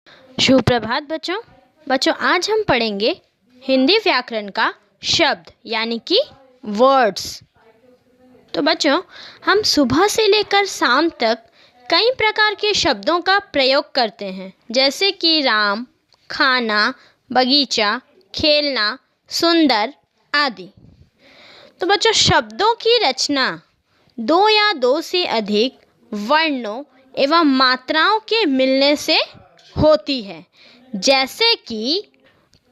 सुप्रभात बच्चों आज हम पढ़ेंगे हिंदी व्याकरण का शब्द यानी कि वर्ड्स। तो बच्चों हम सुबह से लेकर शाम तक कई प्रकार के शब्दों का प्रयोग करते हैं, जैसे कि राम, खाना, बगीचा, खेलना, सुंदर आदि। तो बच्चों शब्दों की रचना दो या दो से अधिक वर्णों एवं मात्राओं के मिलने से होती है, जैसे कि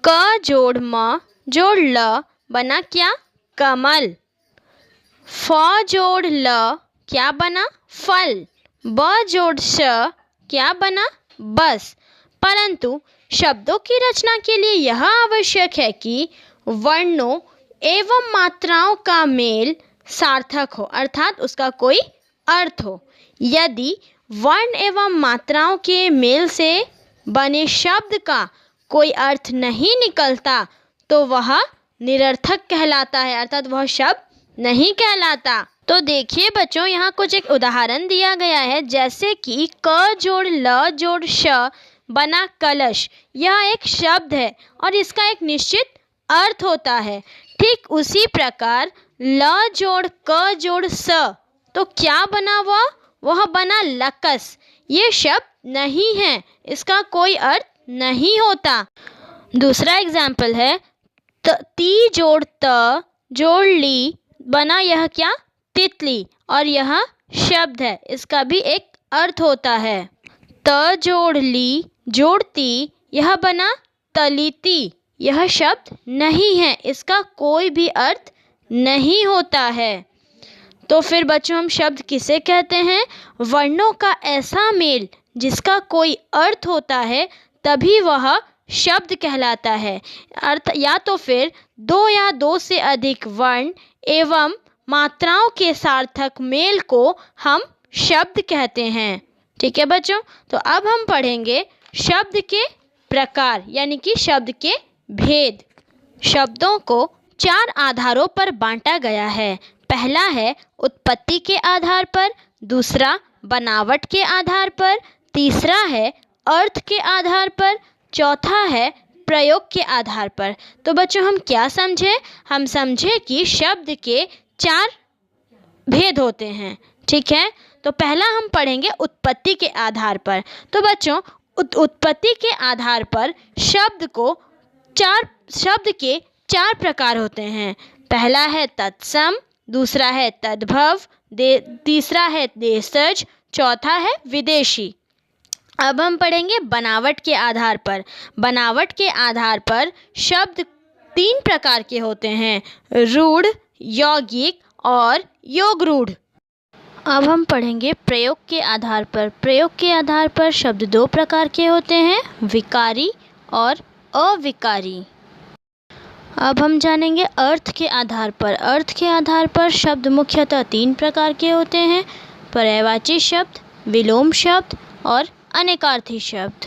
क जोड़ म जोड़ ल बना क्या? कमल। फ जोड़ ल क्या बना? फल। ब जोड़ श क्या बना? बस। परंतु शब्दों की रचना के लिए यह आवश्यक है कि वर्णों एवं मात्राओं का मेल सार्थक हो, अर्थात उसका कोई अर्थ हो। यदि वर्ण एवं मात्राओं के मेल से बने शब्द का कोई अर्थ नहीं निकलता तो वह निरर्थक कहलाता है, अर्थात वह शब्द नहीं कहलाता। तो देखिए बच्चों, यहाँ कुछ एक उदाहरण दिया गया है, जैसे कि क जोड़ ल जोड़ श बना कलश। यह एक शब्द है और इसका एक निश्चित अर्थ होता है। ठीक उसी प्रकार ल जोड़ क जोड़ स, तो क्या बना? वह बना लकस। ये शब्द नहीं है, इसका कोई अर्थ नहीं होता। दूसरा एग्जाम्पल है ती जोड़ त जोड़ ली बना यह क्या? तितली, और यह शब्द है, इसका भी एक अर्थ होता है। त जोड़ ली जोड़ ती यह बना तलीती। यह शब्द नहीं है, इसका कोई भी अर्थ नहीं होता है। तो फिर बच्चों हम शब्द किसे कहते हैं? वर्णों का ऐसा मेल जिसका कोई अर्थ होता है तभी वह शब्द कहलाता है। अर्थ या तो फिर दो या दो से अधिक वर्ण एवं मात्राओं के सार्थक मेल को हम शब्द कहते हैं। ठीक है बच्चों, तो अब हम पढ़ेंगे शब्द के प्रकार यानी कि शब्द के भेद। शब्दों को चार आधारों पर बांटा गया है। पहला है उत्पत्ति के आधार पर, दूसरा बनावट के आधार पर, तीसरा है अर्थ के आधार पर, चौथा है प्रयोग के आधार पर। तो बच्चों हम क्या समझे? हम समझे कि शब्द के चार भेद होते हैं। ठीक है, तो पहला हम पढ़ेंगे उत्पत्ति के आधार पर। तो बच्चों उत्पत्ति के आधार पर शब्द के चार प्रकार होते हैं। पहला है तत्सम, दूसरा है तद्भव, तीसरा है देशज, चौथा है विदेशी। अब हम पढ़ेंगे बनावट के आधार पर। बनावट के आधार पर शब्द तीन प्रकार के होते हैं, रूढ़, यौगिक और योगरूढ़। अब हम पढ़ेंगे प्रयोग के आधार पर। प्रयोग के आधार पर शब्द दो प्रकार के होते हैं, विकारी और अविकारी। अब हम जानेंगे अर्थ के आधार पर। अर्थ के आधार पर शब्द मुख्यतः तीन प्रकार के होते हैं, पर्यायवाची शब्द, विलोम शब्द और अनेकार्थी शब्द।